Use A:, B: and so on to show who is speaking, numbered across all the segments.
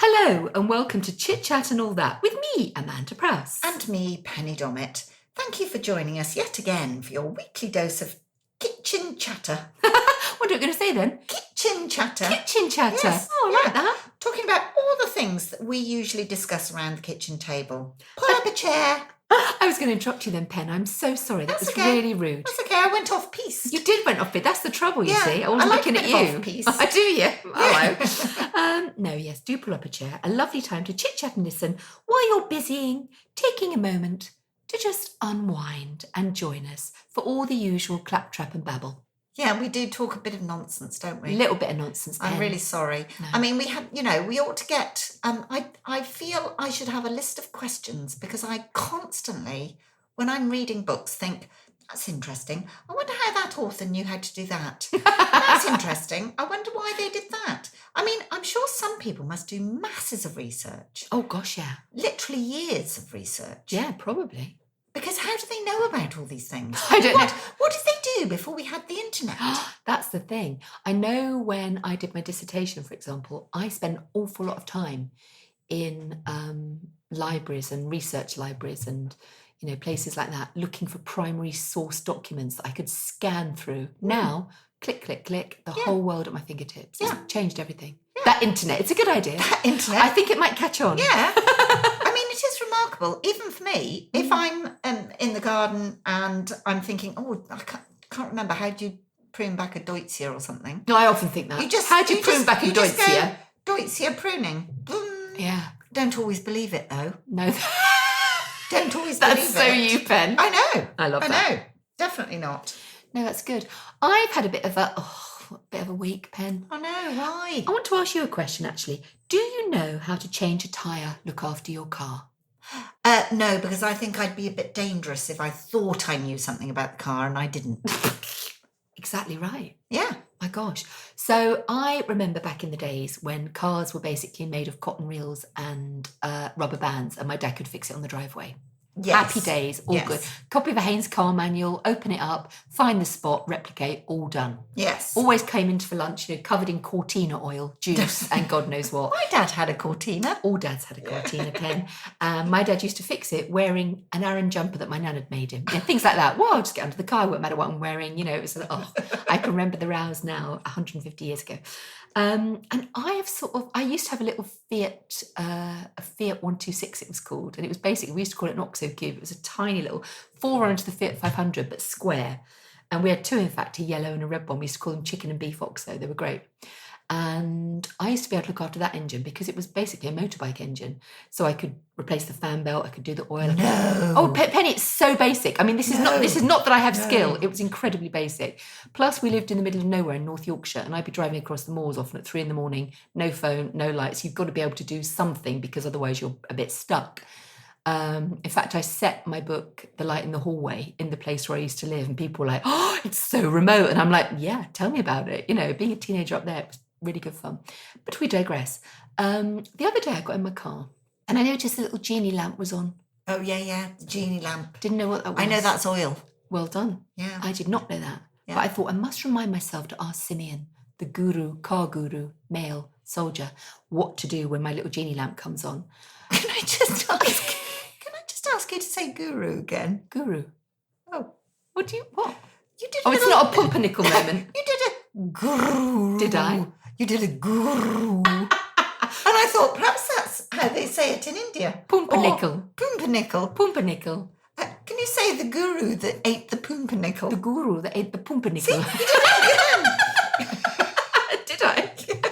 A: Hello and welcome to Chit Chat and All That with me, Amanda Prowse.
B: And me, Penny Dommett. Thank you for joining us yet again for your weekly dose of kitchen chatter.
A: What are we going to say then?
B: Kitchen chatter.
A: Kitchen chatter.
B: Yes,
A: Oh, I like that.
B: Talking about all the things that we usually discuss around the kitchen table. Pull up a chair.
A: I was going to interrupt you then, Pen. I'm so sorry. That was
B: okay.
A: really rude.
B: That's okay. I went off piece.
A: You did went off bit. That's the trouble, you see. I wasn't
B: like
A: looking
B: a
A: at
B: bit
A: you.
B: Off piece.
A: I do, yeah. Hello. No, yes, do pull up a chair. A lovely time to chit chat and listen while you're busying, taking a moment to just unwind and join us for all the usual claptrap and babble.
B: Yeah, we do talk a bit of nonsense, don't we?
A: A little bit of nonsense, Pen.
B: I'm really sorry.
A: No.
B: I mean, we ought to get, I feel I should have a list of questions because I constantly, when I'm reading books, think, that's interesting. I wonder how that author knew how to do that. That's interesting. I wonder why they did that. I mean, I'm sure some people must do masses of research.
A: Oh, gosh, yeah.
B: Literally years of research.
A: Yeah, probably.
B: Because how do they know about all these things?
A: I don't know.
B: What did they do before we had the internet?
A: That's the thing. I know when I did my dissertation, for example, I spent an awful lot of time in libraries and research libraries and, places like that, looking for primary source documents that I could scan through. Now, click, click, click, the whole world at my fingertips. It's changed everything. Yeah. That internet, it's a good idea.
B: That internet.
A: I think it might catch on.
B: Yeah. I mean, it is remarkable. Even for me, if I'm in the garden and I'm thinking, I can't remember, how do you prune back a Deutzia or something?
A: No, I often think that. How do you prune back a Deutzia?
B: Deutzia pruning. Boom.
A: Yeah.
B: Don't always believe it, though.
A: No.
B: Don't always believe it.
A: That's so you, Pen.
B: I know.
A: I love that.
B: I know. Definitely not.
A: No, that's good. I've had a bit of a week, Pen.
B: Oh, no. Why?
A: I want to ask you a question, actually. Do you know how to change a tyre, look after your car?
B: No, because I think I'd be a bit dangerous if I thought I knew something about the car and I didn't.
A: Exactly right.
B: Yeah.
A: My gosh. So I remember back in the days when cars were basically made of cotton reels and rubber bands and my dad could fix it on the driveway.
B: Yes.
A: Happy days, all good. Copy of a Haynes car manual, open it up, find the spot, replicate, all done.
B: Yes.
A: Always came into for lunch, covered in Cortina oil, juice, and God knows what.
B: My dad had a Cortina.
A: All dads had a Cortina pen. My dad used to fix it wearing an Aran jumper that my nan had made him. Things like that. Well, I'll just get under the car, won't matter what I'm wearing. It was I can remember the rows now, 150 years ago. And I used to have a little Fiat, a Fiat 126 it was called. And it was basically, we used to call it an OXO cube. It was a tiny little forerunner to the Fiat 500, but square. And we had two, in fact, a yellow and a red one. We used to call them chicken and beef OXO. They were great. And I used to be able to look after that engine because it was basically a motorbike engine. So I could replace the fan belt, I could do the oil.
B: No.
A: Oh, Penny, it's so basic. I mean, this is not that I have skill. It was incredibly basic. Plus, we lived in the middle of nowhere in North Yorkshire, and I'd be driving across the moors often at 3 a.m, no phone, no lights. You've got to be able to do something because otherwise you're a bit stuck. In fact, I set my book, The Light in the Hallway, in the place where I used to live, and people were like, oh, it's so remote. And I'm like, yeah, tell me about it. Being a teenager up there, it was really good fun. But we digress. The other day I got in my car and I noticed the little genie lamp was on.
B: Oh, yeah, the genie lamp.
A: Didn't know what that was.
B: I know that's oil.
A: Well done.
B: Yeah.
A: I did not know that.
B: Yeah.
A: But I thought I must remind myself to ask Simeon, the guru, car guru, male soldier, what to do when my little genie lamp comes on.
B: Can I just ask you to say guru again?
A: Guru.
B: Oh.
A: What? You did
B: it's
A: not a pumpernickel moment.
B: You did a guru.
A: Did I?
B: You did a guru. And I thought perhaps that's how they say it in India.
A: Pumpernickel.
B: Pumpernickel.
A: Pumpernickel.
B: Can you say the guru that ate the pumpernickel?
A: The guru that ate the pumpernickel.
B: See, you did it again.
A: Did I?
B: You've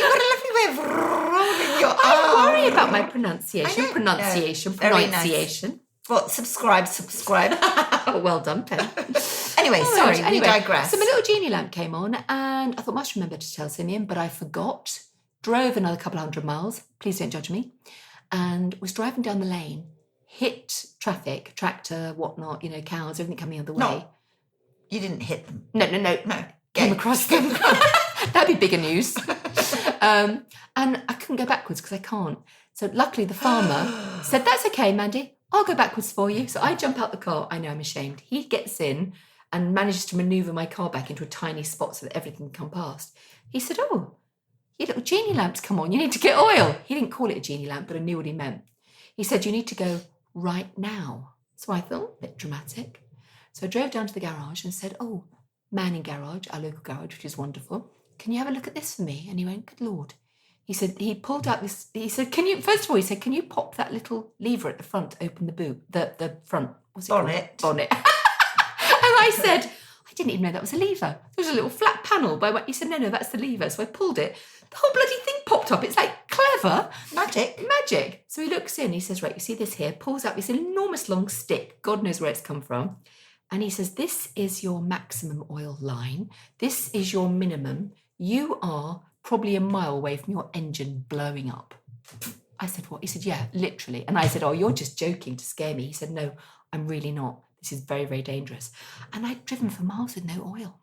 B: got a lovely way of rolling your
A: I
B: arm.
A: worry about my pronunciation.
B: I know.
A: Pronunciation.
B: Very nice. What? Subscribe.
A: Well done, Pen.
B: Anyway, sorry, we digress.
A: So my little genie lamp came on and I thought, must remember to tell Simeon, but I forgot. Drove another couple 100 miles. Please don't judge me. And was driving down the lane, hit traffic, tractor, whatnot, cows, everything coming on the way.
B: No, you didn't hit them.
A: No. Came across them. That'd be bigger news. And I couldn't go backwards because I can't. So luckily the farmer said, that's okay, Mandy. I'll go backwards for you. So I jump out the car. I know, I'm ashamed. He gets in and manages to manoeuvre my car back into a tiny spot so that everything can come past. He said, oh, your little genie lamp's come on, you need to get oil. He didn't call it a genie lamp, but I knew what he meant. He said, you need to go right now. So I thought, a bit dramatic. So I drove down to the garage and said, oh, Manning Garage, our local garage, which is wonderful. Can you have a look at this for me? And he went, good Lord. He said, he pulled out this, he said, can you pop that little lever at the front, open the boot, the front, what's it
B: Bonnet.
A: called? Bonnet. And I said, I didn't even know that was a lever. There was a little flat panel. He said, no, that's the lever. So I pulled it. The whole bloody thing popped up. It's like clever. Magic. So he looks in. He says, right, you see this here? Pulls out this enormous long stick. God knows where it's come from. And he says, this is your maximum oil line. This is your minimum. You are probably a mile away from your engine blowing up. I said, what? He said, yeah, literally. And I said, oh, you're just joking to scare me. He said, no, I'm really not. This is very, very dangerous. And I'd driven for miles with no oil.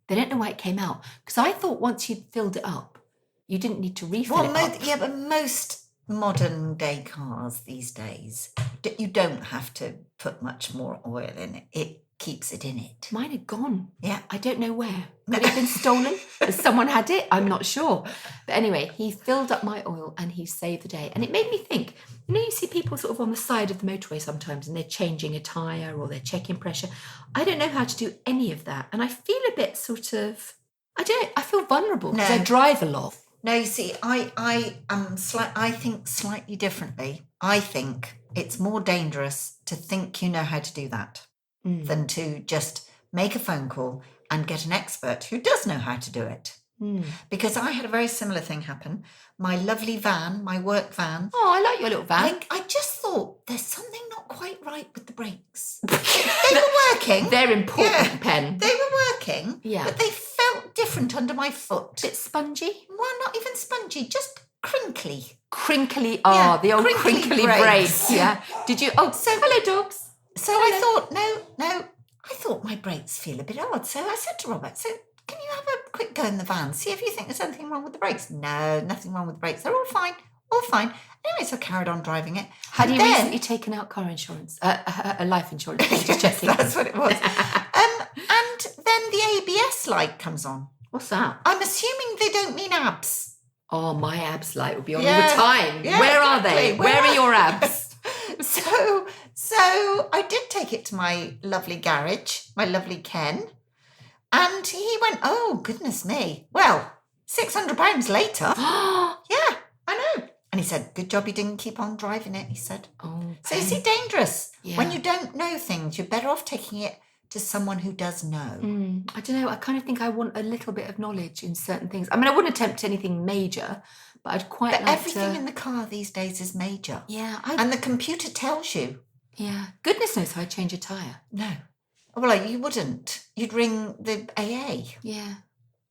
A: They don't know why it came out. Because I thought once you'd filled it up, you didn't need to refill it up.
B: Yeah, but most modern day cars these days, you don't have to put much more oil in it. It keeps it in it.
A: Mine had gone.
B: Yeah.
A: I don't know where. Had it been stolen? Has someone had it? I'm not sure. But anyway, he filled up my oil and he saved the day. And it made me think, you see people sort of on the side of the motorway sometimes and they're changing a tyre or they're checking pressure. I don't know how to do any of that. And I feel a bit sort of, I feel vulnerable because I drive a lot.
B: No, you see, I think slightly differently. I think it's more dangerous to think you know how to do that than to just make a phone call and get an expert who does know how to do it. Because I had a very similar thing happen. My lovely van, my work van.
A: Oh, I like your little van.
B: I just thought there's something not quite right with the brakes. They were working.
A: They're important, Pen.
B: They were working, but they felt different under my foot.
A: Bit spongy?
B: Well, not even spongy, just crinkly.
A: Crinkly, the old crinkly brakes. Yeah. Did you? Oh, so hello, dogs.
B: So I thought, no, I thought my brakes feel a bit odd. So I said to Robert, can you have a quick go in the van, see if you think there's anything wrong with the brakes? No, nothing wrong with the brakes. They're all fine. Anyway, so I carried on driving it.
A: Had you recently taken out car insurance? A life insurance? Just checking.
B: That's what it was. And then the ABS light comes on.
A: What's that?
B: I'm assuming they don't mean abs.
A: Oh, my abs light will be on all the time.
B: Yeah,
A: Where are they? Where are your abs?
B: So I did take it to my lovely garage, my lovely Ken, and he went, oh, goodness me. Well, £600 later. Yeah, I know. And he said, good job you didn't keep on driving it, he said.
A: Oh,
B: so is it dangerous?
A: Yeah.
B: When you don't know things, you're better off taking it to someone who does know.
A: I don't know. I kind of think I want a little bit of knowledge in certain things. I mean, I wouldn't attempt anything major, but I'd quite like
B: everything in the car these days is major.
A: Yeah.
B: And the computer tells you.
A: Yeah. Goodness knows how I'd change a tyre.
B: No. Well, you wouldn't. You'd ring the AA.
A: Yeah.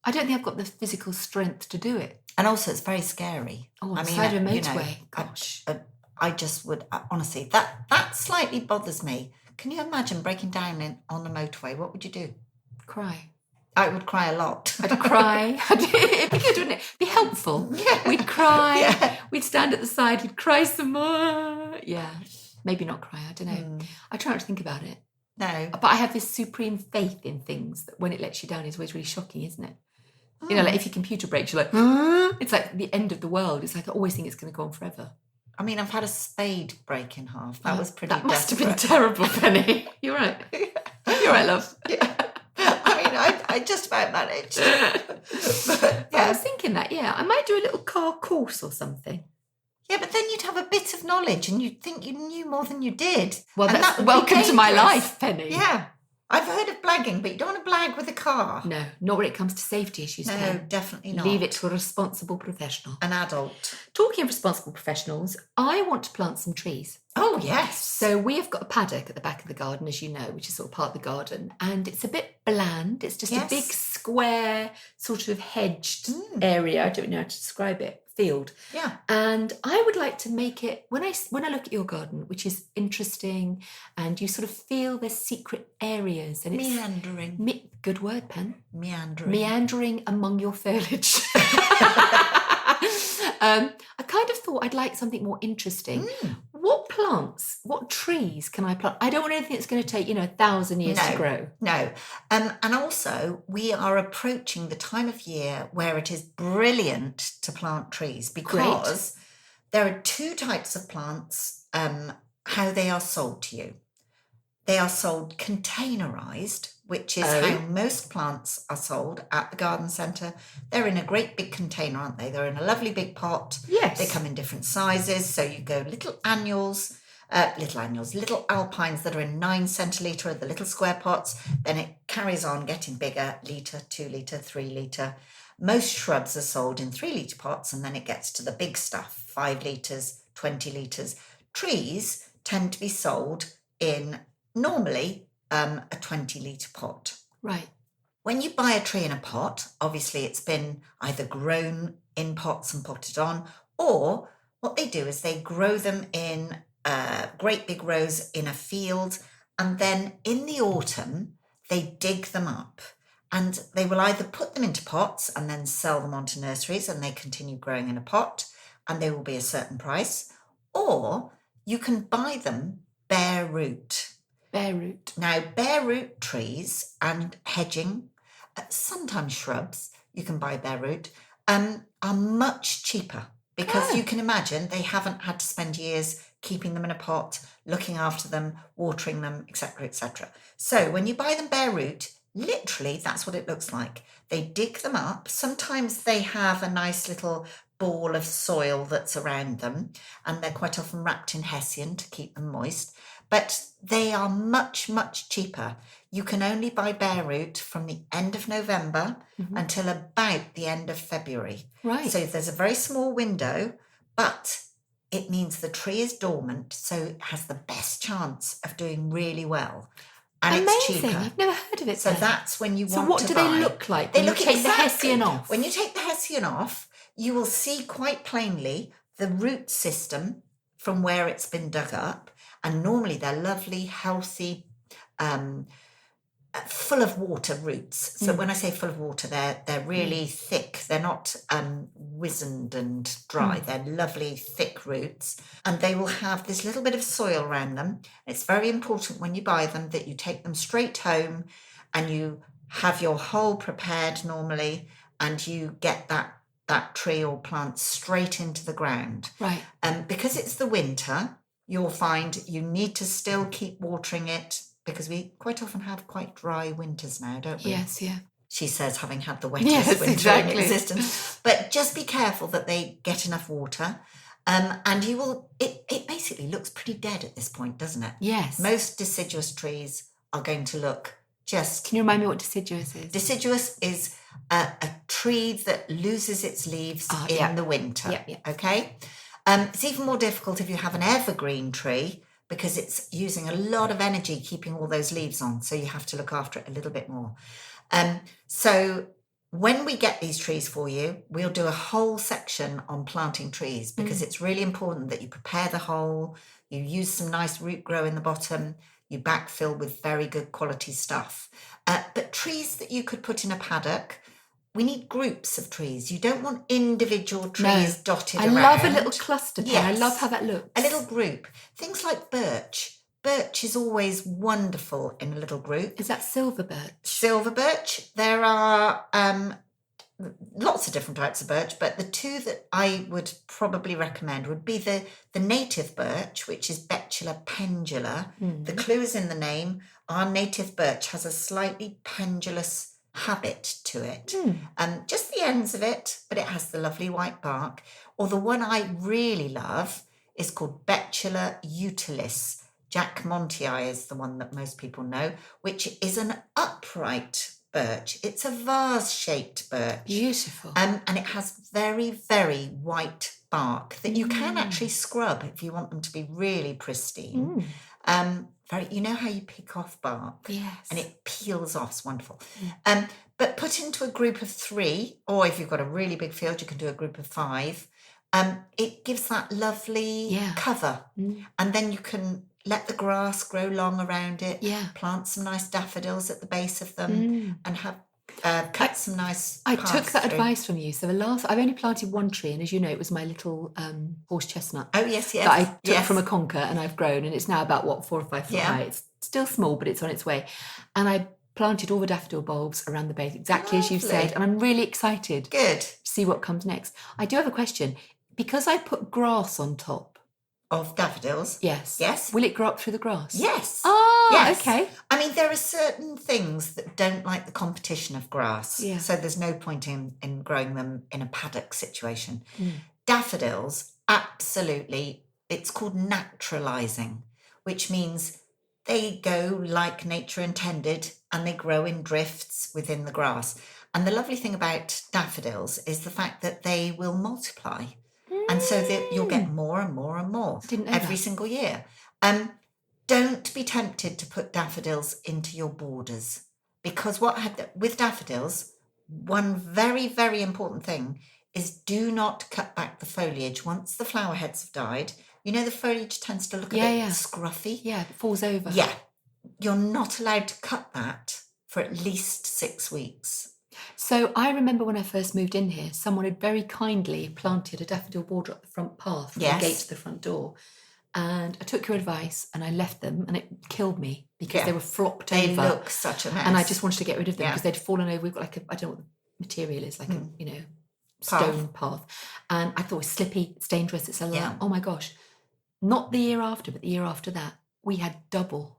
A: I don't think I've got the physical strength to do it.
B: And also, it's very scary.
A: Oh, on the side of a motorway. Gosh.
B: I just would, honestly, that slightly bothers me. Can you imagine breaking down on the motorway? What would you do?
A: Cry.
B: I would cry a lot.
A: I'd cry. It'd be good, wouldn't it? Be helpful.
B: Yeah.
A: We'd cry.
B: Yeah.
A: We'd stand at the side. We'd cry some more. Yeah. Maybe not cry. I don't know. I try not to think about it.
B: No.
A: But I have this supreme faith in things that when it lets you down is always really shocking, isn't it? You know, like if your computer breaks, you're like, it's like the end of the world. It's like I always think it's going to go on forever.
B: I mean, I've had a spade break in half. That was pretty
A: That must
B: desperate.
A: have been terrible, Penny. You're right. You're right, love.
B: Yeah. I mean, I just about managed. But,
A: I was thinking that, I might do a little car course or something.
B: Yeah, but then you'd have a bit of knowledge and you'd think you knew more than you did.
A: Well,
B: and
A: that's
B: that
A: welcome to my life, Penny.
B: Yeah. I've heard of blagging, but you don't want to blag with a car.
A: No, not when it comes to safety issues.
B: No,
A: Pen.
B: definitely not.
A: Leave it to a responsible professional.
B: An adult.
A: Talking of responsible professionals, I want to plant some trees.
B: Oh, yes.
A: So we have got a paddock at the back of the garden, as you know, which is sort of part of the garden. And it's a bit bland. It's just a big square sort of hedged area. I don't know how to describe it. Field.
B: Yeah.
A: And I would like to make it, when I look at your garden, which is interesting, and you sort of feel there's secret areas. And
B: Meandering.
A: Good word, Pen.
B: Meandering
A: among your foliage. I kind of thought I'd like something more interesting. What plants, what trees can I plant? I don't want anything that's going to take, 1,000 years to grow.
B: No. And also, we are approaching the time of year where it is brilliant to plant trees because there are two types of plants, how they are sold to you. They are sold containerized, which is how most plants are sold at the garden centre. They're in a great big container, aren't they? They're in a lovely big pot.
A: Yes.
B: They come in different sizes. So you go little alpines that are in 9 centilitre are the little square pots. Then it carries on getting bigger, litre, 2 litre, 3 litre. Most shrubs are sold in 3 litre pots, and then it gets to the big stuff, 5 litres, 20 litres. Trees tend to be sold in normally a 20 litre pot.
A: Right.
B: When you buy a tree in a pot, obviously it's been either grown in pots and potted on, or what they do is they grow them in great big rows in a field, and then in the autumn they dig them up, and they will either put them into pots and then sell them onto nurseries, and they continue growing in a pot, and they will be a certain price, or you can buy them bare root.
A: Bare root.
B: Now, bare root trees and hedging, sometimes shrubs, you can buy bare root, are much cheaper because you can imagine they haven't had to spend years keeping them in a pot, looking after them, watering them, etc., etc. So when you buy them bare root, literally that's what it looks like. They dig them up. Sometimes they have a nice little ball of soil that's around them, and they're quite often wrapped in hessian to keep them moist. But they are much, much cheaper. You can only buy bare root from the end of November until about the end of February.
A: Right.
B: So there's a very small window, but it means the tree is dormant, so it has the best chance of doing really well. And
A: Amazing.
B: It's cheaper.
A: I've never heard of it.
B: So that's when you want to buy.
A: So what do they look like?
B: They look
A: take
B: exactly,
A: the hessian off.
B: When you take the hessian off, you will see quite plainly the root system from where it's been dug up. And normally they're lovely, healthy, full of water roots. So when I say full of water, they're really thick. They're not wizened and dry. They're lovely, thick roots. And they will have this little bit of soil around them. It's very important when you buy them that you take them straight home and you have your hole prepared normally, and you get that tree or plant straight into the ground.
A: Right.
B: Because it's the winter, you'll find you need to still keep watering it, because we quite often have quite dry winters now, don't we?
A: Yes, yeah.
B: She says, having had the wettest winter in existence. But just be careful that they get enough water. And you will, it basically looks pretty dead at this point, doesn't it?
A: Yes.
B: Most deciduous trees are going to look just...
A: Can you remind me what deciduous is?
B: Deciduous is a tree that loses its leaves in the winter.
A: Yeah.
B: Okay? It's even more difficult if you have an evergreen tree, because it's using a lot of energy keeping all those leaves on. So you have to look after it a little bit more. So when we get these trees for you, we'll do a whole section on planting trees, because it's really important that you prepare the hole, you use some nice root grow in the bottom, you backfill with very good quality stuff. But trees that you could put in a paddock, we need groups of trees. You don't want individual trees dotted around.
A: I love a little cluster pair.
B: Yes.
A: I love how that looks.
B: A little group. Things like birch. Birch is always wonderful in a little group.
A: Is that silver birch?
B: Silver birch. There are lots of different types of birch, but the two that I would probably recommend would be the native birch, which is Betula pendula. The clue is in the name. Our native birch has a slightly pendulous habit to it. Just the ends of it, but it has the lovely white bark. Or the one I really love is called Betula utilis. Jack Montii is the one that most people know, which is an upright birch. It's a vase-shaped birch.
A: Beautiful.
B: And it has very, very white bark that you can actually scrub if you want them to be really pristine. You know how you pick off bark?
A: Yes.
B: And it peels off. It's wonderful. But put into a group of 3, or if you've got a really big field, you can do a group of 5. It gives that lovely cover. And then you can let the grass grow long around it, plant some nice daffodils at the base of them, and have cut some nice
A: I
B: paths
A: took that
B: through.
A: advice from you. So I've only planted one tree, and as you know, it was my little horse chestnut
B: Oh, yes,
A: that I took
B: yes.
A: from a conker, and I've grown, and it's now about 4 or 5 foot high. It's still small, but it's on its way. And I planted all the daffodil bulbs around the base, exactly as you've said, and I'm really excited
B: Good.
A: to see what comes next. I do have a question. Because I put grass on top.
B: Of daffodils?
A: Yes.
B: Yes.
A: Will it grow up through the grass?
B: Yes.
A: Ah,
B: yes.
A: Okay.
B: I mean, there are certain things that don't like the competition of grass.
A: Yeah.
B: So there's no point in growing them in a paddock situation.
A: Mm.
B: Daffodils, absolutely, it's called naturalizing, which means they go like nature intended and they grow in drifts within the grass. And the lovely thing about daffodils is the fact that they will multiply. And so that you'll get more and more and more every single year. Don't be tempted to put daffodils into your borders, because with daffodils, one very, very important thing is do not cut back the foliage once the flower heads have died. You know, the foliage tends to look a bit scruffy.
A: Yeah, it falls over.
B: Yeah, you're not allowed to cut that for at least 6 weeks.
A: So I remember when I first moved in here, someone had very kindly planted a daffodil border up the front path from the gate to the front door. And I took your advice and I left them, and it killed me because they were flopped over.
B: They look such a mess.
A: And I just wanted to get rid of them because they'd fallen over. We've got like I don't know what the material is, like a, stone path. And I thought it's slippy, it's dangerous, it's a lot. Oh my gosh. Not the year after, but the year after that, we had double.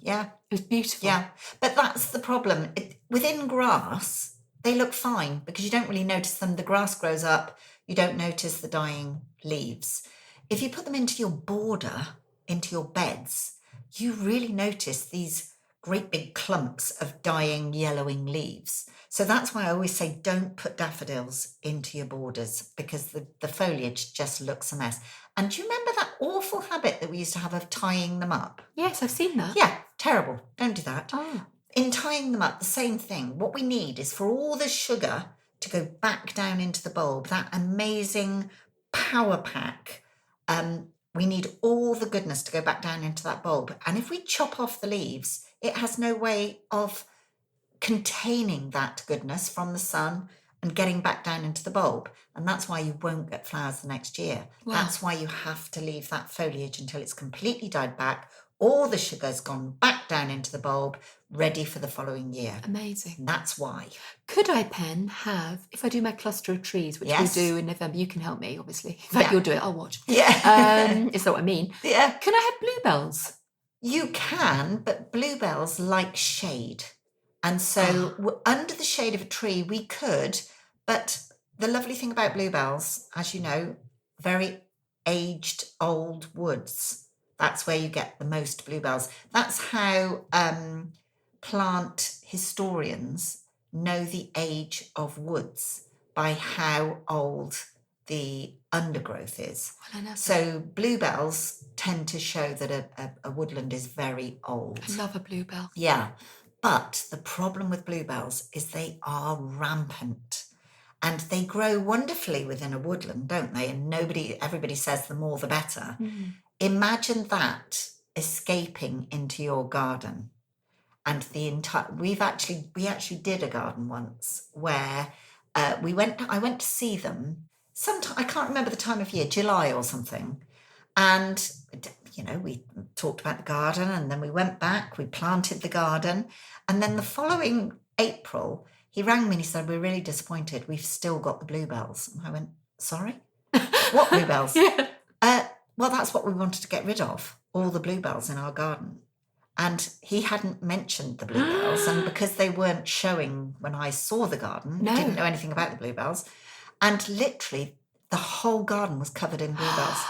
B: Yeah.
A: It was beautiful.
B: Yeah. But that's the problem. Within grass, they look fine because you don't really notice them. The grass grows up. You don't notice the dying leaves. If you put them into your border, into your beds, you really notice these great big clumps of dying, yellowing leaves. So that's why I always say don't put daffodils into your borders, because the foliage just looks a mess. And do you remember that awful habit that we used to have of tying them up?
A: Yes, I've seen that.
B: Yeah, terrible. Don't do that.
A: Oh.
B: In tying them up, the same thing. What we need is for all the sugar to go back down into the bulb, that amazing power pack. We need all the goodness to go back down into that bulb. And if we chop off the leaves, it has no way of containing that goodness from the sun and getting back down into the bulb. And that's why you won't get flowers the next year.
A: Wow.
B: That's why you have to leave that foliage until it's completely died back. All the sugar's gone back down into the bulb, ready for the following year.
A: Amazing.
B: That's why.
A: Could I, Pen, have, if I do my cluster of trees, which we do in November, you can help me, obviously. In fact, you'll do it, I'll watch.
B: Yeah.
A: Is that what I mean?
B: Yeah.
A: Can I have bluebells?
B: You can, but bluebells like shade. And so under the shade of a tree, we could, but the lovely thing about bluebells, as you know, very aged old woods. That's where you get the most bluebells. That's how plant historians know the age of woods, by how old the undergrowth is.
A: Well, I know.
B: So bluebells tend to show that a woodland is very old.
A: I love a bluebell.
B: Yeah. But the problem with bluebells is they are rampant. And they grow wonderfully within a woodland, don't they? And everybody says the more the better. Mm. Imagine that escaping into your garden. And we actually did a garden once where I went to see them sometime, I can't remember the time of year, July or something. And, we talked about the garden, and then we went back, we planted the garden. And then the following April, he rang me and he said, "We're really disappointed. We've still got the bluebells." And I went, "Sorry? What bluebells?" Well, that's what we wanted to get rid of, all the bluebells in our garden. And he hadn't mentioned the bluebells. And because they weren't showing when I saw the garden, didn't know anything about the bluebells. And literally the whole garden was covered in bluebells.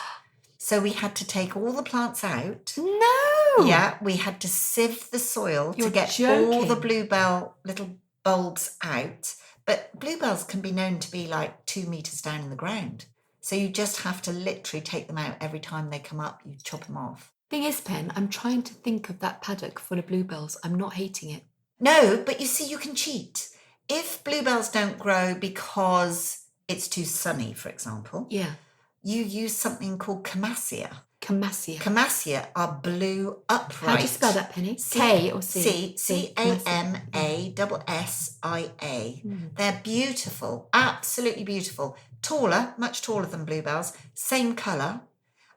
B: So we had to take all the plants out.
A: No!
B: Yeah, we had to sieve the soil to get all the bluebell little bulbs out. But bluebells can be known to be like 2 meters down in the ground. So you just have to literally take them out every time they come up. You chop them off.
A: Thing is, Pen, I'm trying to think of that paddock full of bluebells. I'm not hating it.
B: No, but you see, you can cheat. If bluebells don't grow because it's too sunny, for example, you use something called camassia. Camassia are blue upright.
A: How do you spell that, Penny? K or C?
B: C-A-M-A-S-S-I-A. They're beautiful, absolutely beautiful. Taller, much taller than bluebells, same colour,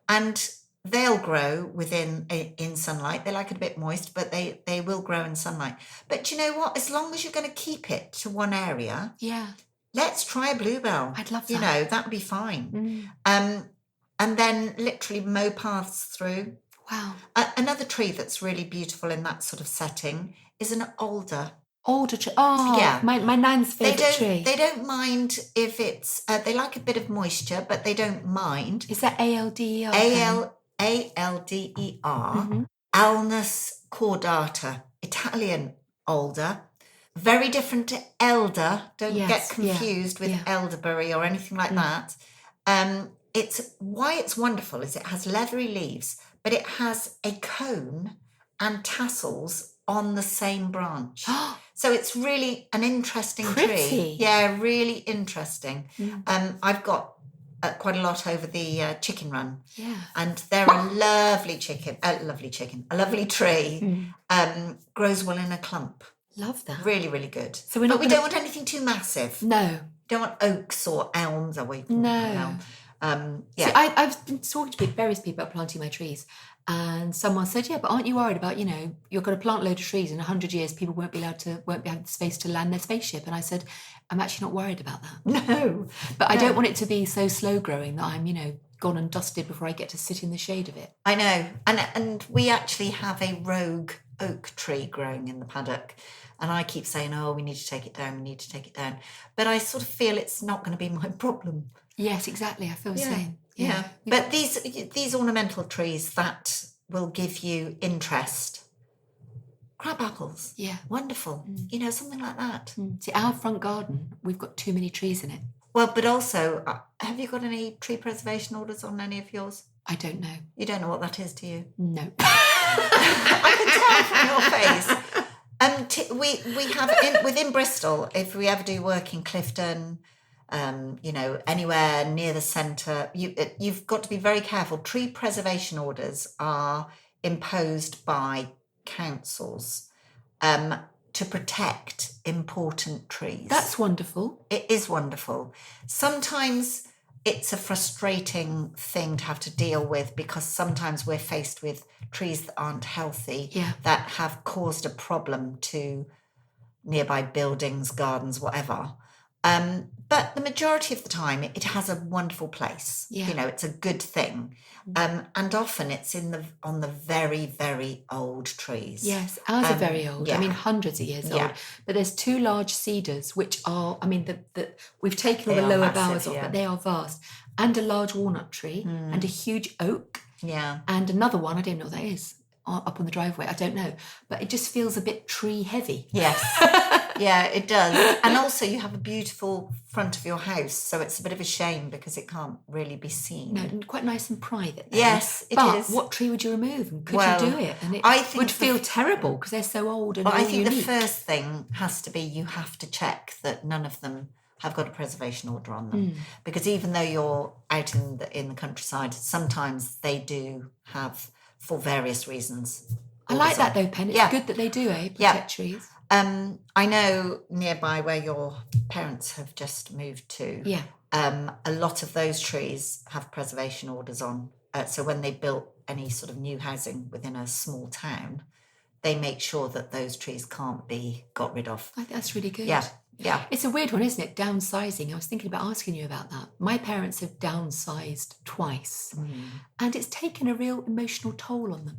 B: and they'll grow in sunlight. They like it a bit moist, but they will grow in sunlight. But do you know what? As long as you're going to keep it to one area, let's try a bluebell.
A: I'd love that.
B: You know, that would be fine. And then literally mow paths through.
A: Wow.
B: Another tree that's really beautiful in that sort of setting is an alder.
A: Alder tree. Oh, yeah. My nan's favourite tree.
B: They don't mind if it's, they like a bit of moisture, but they don't mind.
A: Is that A-L-D-E-R?
B: A-L-D-E-R. Alnus cordata, Italian alder. Very different to elder. Don't get confused with elderberry or anything like that. It's why it's wonderful is it has leathery leaves, but it has a cone and tassels on the same branch. So it's really an interesting tree. Yeah, really interesting. I've got quite a lot over the chicken run. Yeah. And they're a lovely tree. Grows well in a clump.
A: Love that.
B: Really, really good. So we don't want anything too massive.
A: No.
B: Don't want oaks or elms or
A: See, I've been talking to various people about planting my trees, and someone said, but aren't you worried about, you're going to plant a load of trees in 100 years, people won't be having the space to land their spaceship? And I said, I'm actually not worried about that.
B: No.
A: But I don't want it to be so slow growing that I'm, gone and dusted before I get to sit in the shade of it.
B: I know. And we actually have a rogue oak tree growing in the paddock. And I keep saying, we need to take it down, But I sort of feel it's not going to be my problem.
A: Yes, exactly. I feel the same.
B: Yeah. But these ornamental trees that will give you interest. Crab apples.
A: Yeah.
B: Wonderful. Something like that.
A: See, our front garden, we've got too many trees in it.
B: Well, but also, have you got any tree preservation orders on any of yours?
A: I don't know.
B: You don't know what that is, do you?
A: No.
B: I can tell from your face. We have within Bristol, if we ever do work in Clifton, anywhere near the centre, you've got to be very careful. Tree preservation orders are imposed by councils to protect important trees.
A: That's wonderful.
B: It is wonderful. Sometimes it's a frustrating thing to have to deal with because sometimes we're faced with trees that aren't healthy, that have caused a problem to nearby buildings, gardens, whatever. But the majority of the time, it has a wonderful place. Yeah. It's a good thing. And often it's on the very, very old trees.
A: Yes, ours are very old. Yeah. I mean, hundreds of years old. But there's 2 large cedars, which are, we've taken all the lower boughs off, but they are vast. And a large walnut tree and a huge oak.
B: Yeah.
A: And another one, I don't know what that is, up on the driveway. I don't know. But it just feels a bit tree heavy.
B: Yes. Yeah, it does. And also you have a beautiful front of your house, so it's a bit of a shame because it can't really be seen.
A: No, quite nice and private. Then.
B: Yes, it is.
A: But what tree would you remove? And could you do it? And it would feel terrible because they're so old and
B: I think
A: unique.
B: The first thing has to be you have to check that none of them have got a preservation order on them. Because even though you're out in the countryside, sometimes they do have, for various reasons.
A: I like that though, Pen. It's good that they do, protect trees.
B: I know nearby where your parents have just moved to, a lot of those trees have preservation orders on. So when they built any sort of new housing within a small town, they make sure that those trees can't be got rid of.
A: I think that's really good.
B: Yeah. Yeah.
A: It's a weird one, isn't it? Downsizing. I was thinking about asking you about that. My parents have downsized twice and it's taken a real emotional toll on them.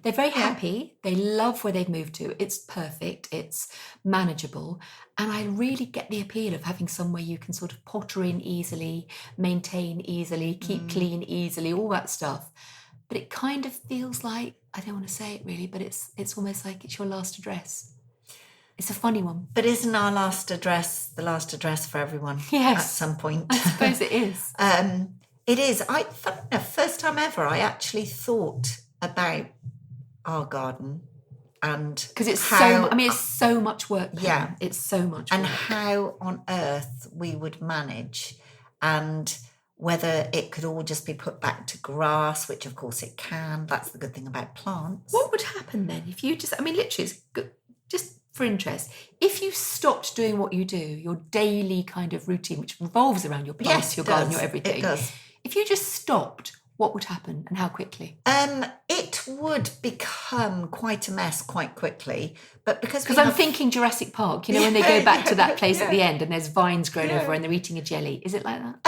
A: They're very happy. They love where they've moved to. It's perfect. It's manageable. And I really get the appeal of having somewhere you can sort of potter in easily, maintain easily, keep clean easily, all that stuff. But it kind of feels like, I don't want to say it really, but it's almost like it's your last address. It's a funny one.
B: But isn't our last address the last address for everyone?
A: Yes.
B: At some point.
A: I suppose it is.
B: It is. First time ever, I actually thought about our garden and
A: because it's it's so much work.
B: Yeah.
A: It's so much work.
B: And how on earth we would manage. And whether it could all just be put back to grass, which of course it can. That's the good thing about plants.
A: What would happen then if you just, I mean, literally, it's good, just for interest, if you stopped doing what you do, your daily kind of routine, which revolves around your plants,
B: Yes,
A: your
B: it
A: garden,
B: does.
A: your everything.
B: It does.
A: If you just stopped, what would happen and how quickly?
B: It would become quite a mess quite quickly, but because
A: I'm thinking Jurassic Park, you know, when they go back to that place at the end and there's vines growing over and they're eating a jelly. Is it like that?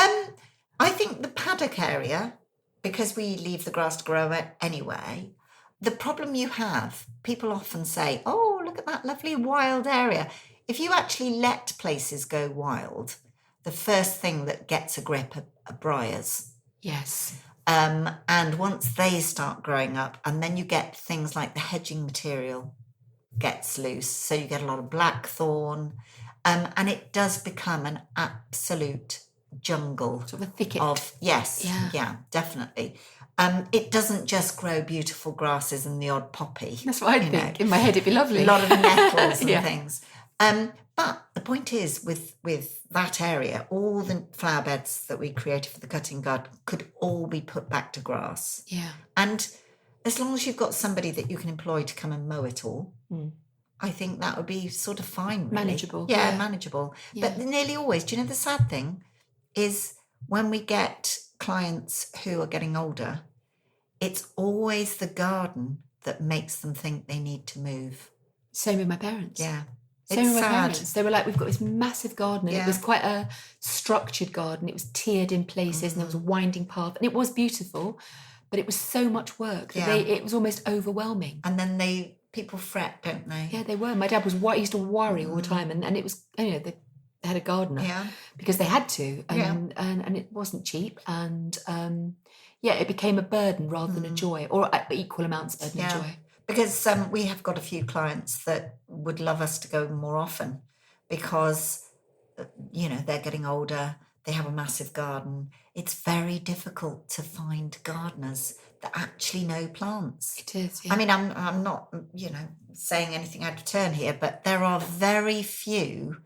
B: I think the paddock area, because we leave the grass to grow anyway, the problem you have, people often say, oh, look at that lovely wild area. If you actually let places go wild, the first thing that gets a grip are briars.
A: Yes.
B: And once they start growing up, and then you get things like the hedging material gets loose, so you get a lot of blackthorn, and it does become an absolute jungle.
A: Sort of a thicket.
B: Yeah, definitely. It doesn't just grow beautiful grasses and the odd poppy.
A: That's what I think. In my head, it'd be lovely.
B: A lot of nettles and things. But the point is, with that area, all the flower beds that we created for the cutting garden could all be put back to grass.
A: Yeah.
B: And as long as you've got somebody that you can employ to come and mow it all, I think that would be sort of fine, really.
A: Manageable.
B: Yeah, manageable.
A: Yeah.
B: But nearly always, do you know the sad thing is when we get clients who are getting older, it's always the garden that makes them think they need to move.
A: Same with my parents.
B: Yeah.
A: Same with my parents. They were like, we've got this massive garden, and
B: Yeah.
A: it was quite a structured garden. It was tiered in places, and there was a winding path, and it was beautiful, but it was so much work that it was almost overwhelming.
B: And then people fret, don't they?
A: Yeah, they were. My dad he used to worry all the time, and it was, you know, they had a gardener because they had to, and it wasn't cheap, and it became a burden rather than a joy, or equal amounts of burden and joy.
B: Because we have got a few clients that would love us to go more often because, you know, they're getting older, they have a massive garden. It's very difficult to find gardeners that actually know plants.
A: It is, yeah.
B: I mean, I'm not, you know, saying anything out of turn here, but there are very few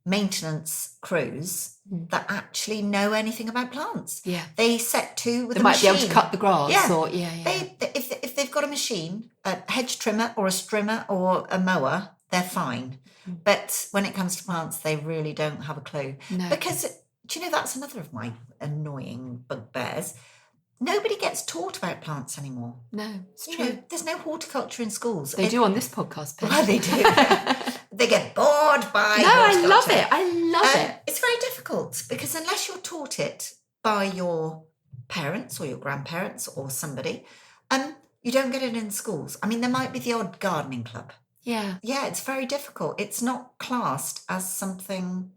B: maintenance crews that actually know anything about plants.
A: Yeah.
B: They set to with
A: they
B: a
A: might
B: machine.
A: be able to cut the grass.
B: Yeah.
A: Or,
B: If they've got a machine, a hedge trimmer or a strimmer or a mower, they're fine. But when it comes to plants, they really don't have a clue.
A: No.
B: Because, do you know, that's another of my annoying bugbears. Nobody gets taught about plants anymore.
A: No, it's
B: You
A: true.
B: know, there's no horticulture in schools.
A: They do on this podcast, Penny.
B: Well, they do. They get bored by
A: No, I
B: horticulture.
A: love it. I love it.
B: It's very difficult because unless you're taught it by your parents or your grandparents or somebody, you don't get it in schools. I mean, there might be the odd gardening club.
A: Yeah.
B: Yeah, it's very difficult. It's not classed as something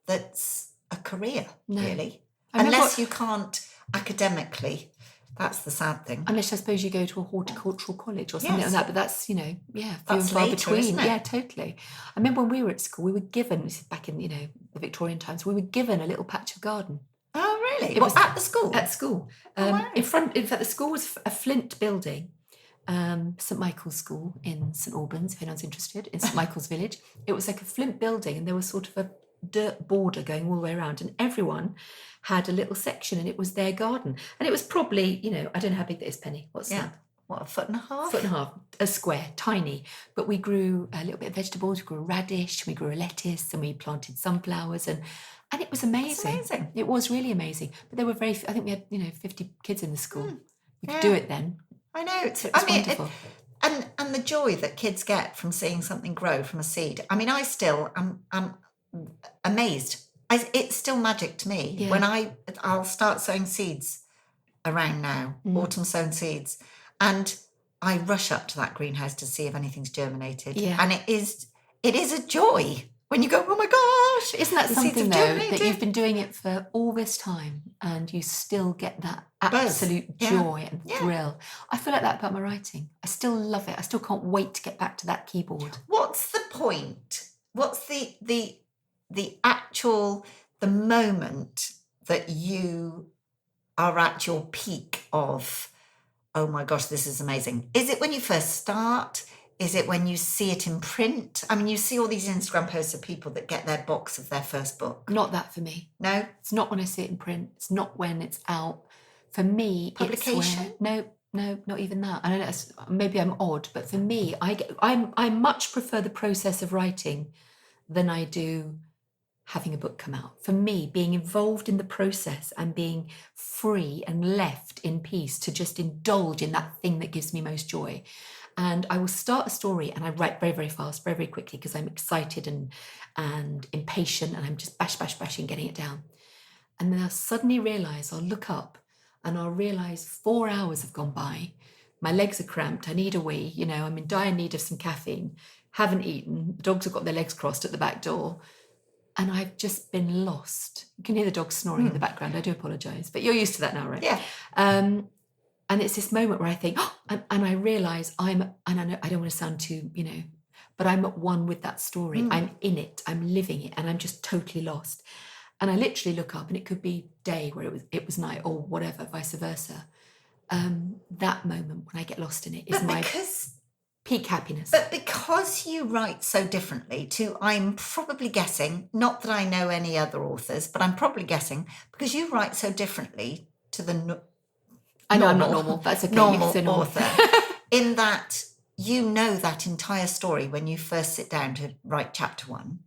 B: that's a career, really. Unless you can't academically. That's the sad thing.
A: Unless I suppose you go to a horticultural college or something like that, but that's, you know, few and far
B: later,
A: between.
B: isn't it?
A: Yeah, totally. I remember when we were at school, we were given, this is back in, you know, the Victorian times, we were given a little patch of garden.
B: Oh, really?
A: It was
B: at the school?
A: At school.
B: Wow.
A: In fact, the school was a flint building, St Michael's School in St Albans, if anyone's interested, in St Michael's Village. It was like a flint building, and there was sort of a dirt border going all the way around, and everyone had a little section, and it was their garden. And it was probably, you know, I don't know how big that is, Penny. What's that?
B: What, a foot and a half?
A: Foot and a half, a square, tiny. But we grew a little bit of vegetables, we grew a radish, we grew a lettuce, and we planted sunflowers, and it was amazing.
B: That's amazing.
A: It was really amazing. But there were I think we had, you know, 50 kids in the school. We could do it then.
B: I know.
A: So it was wonderful.
B: And the joy that kids get from seeing something grow from a seed. I mean, I still am amazed. It's still magic to me.
A: Yeah.
B: When I'll start sowing seeds around now, autumn sown seeds, and I rush up to that greenhouse to see if anything's germinated.
A: Yeah.
B: And it is a joy when you go, oh my gosh.
A: Isn't that
B: the seeds
A: something,
B: have
A: though, that
B: germinated.
A: you've been doing it for all this time and you still get that
B: Buzz.
A: absolute
B: Yeah.
A: joy and thrill? I feel like that about my writing. I still love it. I still can't wait to get back to that keyboard.
B: What's the point? What's the actual, the moment that you are at your peak of, oh my gosh, this is amazing? Is it when you first start? Is it when you see it in print? I mean, you see all these Instagram posts of people that get their box of their first book.
A: Not that for me.
B: No?
A: It's not when I see it in print. It's not when it's out. For me,
B: Publication?
A: it's where, no, not even that. I don't know, maybe I'm odd, but for me, I much prefer the process of writing than I do having a book come out. For me, being involved in the process and being free and left in peace to just indulge in that thing that gives me most joy. And I will start a story and I write very, very fast, very, very quickly because I'm excited and impatient and I'm just bashing, getting it down. And then I'll suddenly realise, I'll look up and I'll realise 4 hours have gone by. My legs are cramped. I need a wee. I'm in dire need of some caffeine. Haven't eaten. The dogs have got their legs crossed at the back door. And I've just been lost. You can hear the dogs snoring in the background. I do apologise. But you're used to that now, right?
B: Yeah.
A: And it's this moment where I think, and I realise I know I don't want to sound too, but I'm at one with that story. I'm in it, I'm living it, and I'm just totally lost. And I literally look up and it could be day where it was night or whatever, vice versa. That moment when I get lost in it is my peak happiness.
B: But because you write so differently to, I'm probably guessing, not that I know any other authors, but I'm probably guessing, because you write so differently to the
A: I know I'm not normal. That's okay.
B: Normal author. In that you know that entire story when you first sit down to write chapter 1.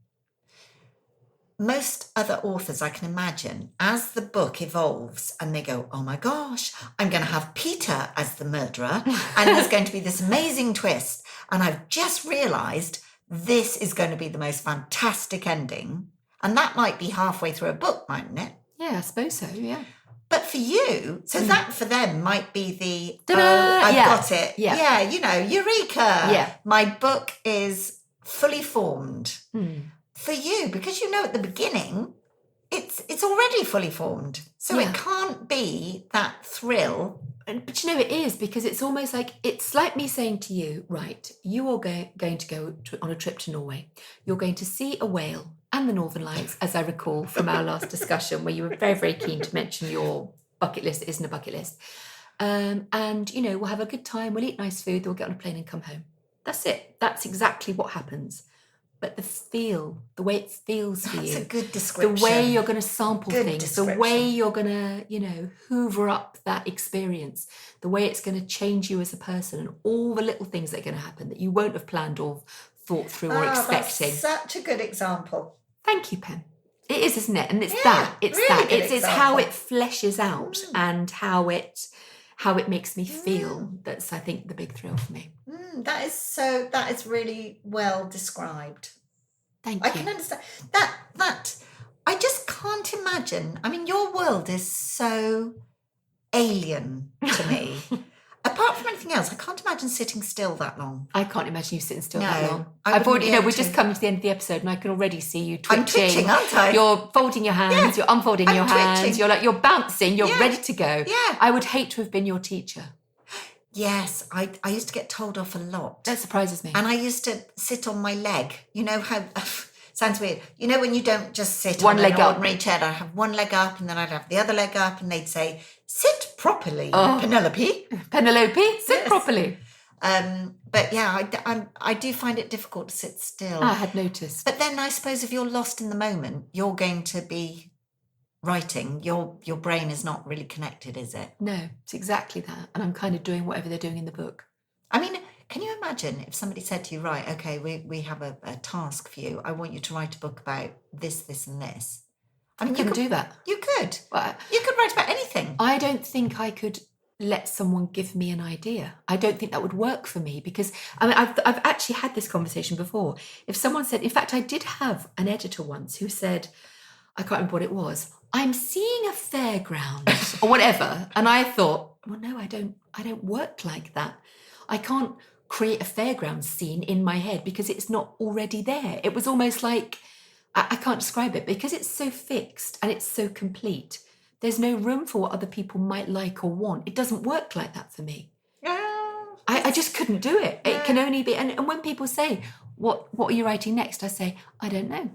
B: Most other authors, I can imagine, as the book evolves and they go, oh my gosh, I'm going to have Peter as the murderer and there's going to be this amazing twist. And I've just realised this is going to be the most fantastic ending. And that might be halfway through a book, mightn't it?
A: Yeah, I suppose so, yeah.
B: But for you, so that for them might be the,
A: I've
B: got it.
A: Yeah.
B: Eureka.
A: Yeah.
B: My book is fully formed. For you, because at the beginning, it's already fully formed. So it can't be that thrill.
A: But it is, because it's almost like, it's like me saying to you, right, you are going to go on a trip to Norway. You're going to see a whale and the Northern Lights, as I recall from our last discussion, where you were very, very keen to mention your bucket list. It isn't a bucket list. And, we'll have a good time. We'll eat nice food. We'll get on a plane and come home. That's it. That's exactly what happens. But the way it feels for you.
B: That's a good description.
A: The way you're going to sample
B: Good
A: things, the way you're going to, hoover up that experience, the way it's going to change you as a person, and all the little things that are going to happen that you won't have planned or thought through or expecting.
B: That's such a good example.
A: Thank you, Pen. It is, isn't it? And it's it's how it fleshes out and how it makes me feel. That's, I think, the big thrill for me.
B: That is really well described.
A: Thank you.
B: I can understand that. I just can't imagine. I mean, your world is so alien to me. Apart from anything else, I can't imagine sitting still that long.
A: I can't imagine you sitting still that long.
B: I've already,
A: we're just coming to the end of the episode, and I can already see you twitching.
B: I'm twitching, aren't I?
A: You're folding your hands. You're unfolding your hands.
B: Twitching.
A: You're bouncing. You're ready to go.
B: Yeah.
A: I would hate to have been your teacher.
B: Yes, I used to get told off a lot.
A: That surprises me.
B: And I used to sit on my leg. You know how... Sounds weird. You know when you don't just sit
A: one
B: on
A: leg
B: an
A: up.
B: ordinary chair, I'd have one leg up and then I'd have the other leg up and they'd say, sit properly, Penelope.
A: Sit properly.
B: But yeah, I do find it difficult to sit still.
A: I had noticed.
B: But then I suppose if you're lost in the moment, you're going to be writing. Your brain is not really connected, is it?
A: No, it's exactly that. And I'm kind of doing whatever they're doing in the book.
B: I mean, can you imagine if somebody said to you, right, okay, we have a task for you. I want you to write a book about this, this and this. I mean,
A: you could do that.
B: You could.
A: Well,
B: you could write about anything.
A: I don't think I could let someone give me an idea. I don't think that would work for me, because I've actually had this conversation before. If someone said, in fact, I did have an editor once who said, I can't remember what it was, I'm seeing a fairground or whatever. And I thought, well, no, I don't work like that. I can't create a fairground scene in my head because it's not already there. It was almost like, I can't describe it, because it's so fixed and it's so complete. There's no room for what other people might like or want. It doesn't work like that for me. I just couldn't do it. It can only be, and when people say, what are you writing next? I say, I don't know.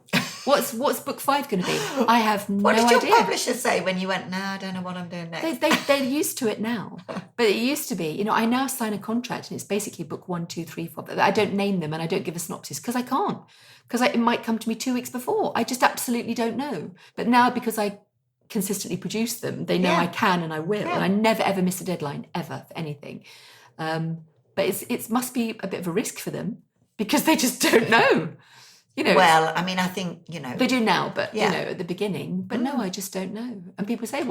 A: What's book 5 going to be? I have no idea.
B: What did your publisher say when you went, no, I don't know what I'm doing next?
A: They're used to it now. But it used to be, I now sign a contract and it's basically book 1, 2, 3, 4. But I don't name them and I don't give a synopsis because I can't. Because it might come to me 2 weeks before. I just absolutely don't know. But now, because I consistently produce them, they know I can and I will. And I never, ever miss a deadline, ever, for anything. But it must be a bit of a risk for them because they just don't know.
B: Well, I mean, I think,
A: They do now, but, at the beginning. But no, I just don't know. And people say,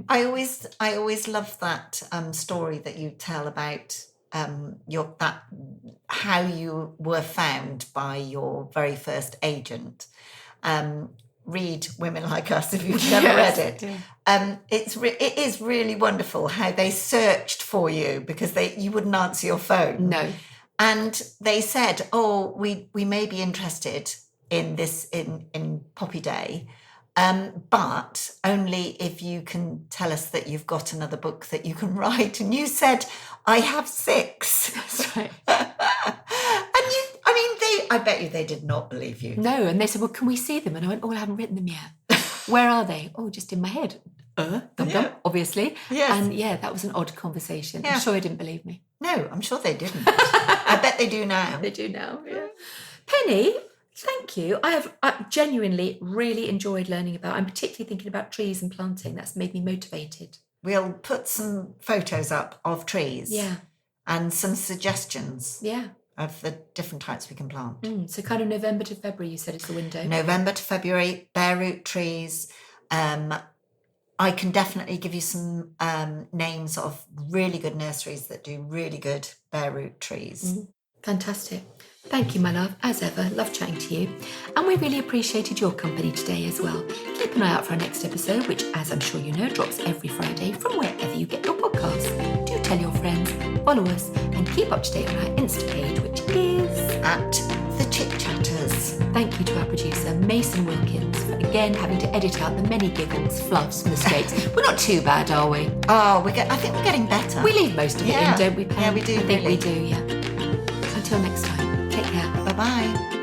B: I always love that story that you tell about how you were found by your very first agent. Read Women Like Us if you've never read it. Yeah. It is really wonderful how they searched for you because you wouldn't answer your phone.
A: No.
B: And they said, "Oh, we may be interested in this in Poppy Day, but only if you can tell us that you've got another book that you can write." And you said, "I have 6."
A: That's right.
B: I bet you they did not believe you.
A: No, and they said, "Well, can we see them?" And I went, "Oh, I haven't written them yet." "Where are they?" "Oh, just in my head." Dum, obviously.
B: Yes.
A: And that was an odd conversation. Yeah. I'm sure they didn't believe me.
B: No, I'm sure they didn't. I bet they do now.
A: They do now, yeah. Penny, thank you. I genuinely really enjoyed learning about. I'm particularly thinking about trees and planting. That's made me motivated.
B: We'll put some photos up of trees.
A: Yeah. And
B: some suggestions.
A: Yeah.
B: Of the different types we can plant.
A: So kind of November to February, you said is the window.
B: November to February, bare root trees. I can definitely give you some names of really good nurseries that do really good bare root trees.
A: Fantastic. Thank you, my love. As ever, love chatting to you. And we really appreciated your company today as well. Keep an eye out for our next episode, which, as I'm sure you know, drops every Friday from wherever you get your podcasts. Do tell your friends, follow us, and keep up to date on our Insta page, which is
B: at The Chit Chatters.
A: Thank you to our producer, Mason Wilkins, for again having to edit out the many giggles, fluffs, mistakes. We're not too bad, are we?
B: Oh, I think we're getting better.
A: We leave most of it in, don't we, Pam?
B: Yeah, we do.
A: I think we do, yeah. Until next time, take care.
B: Bye-bye.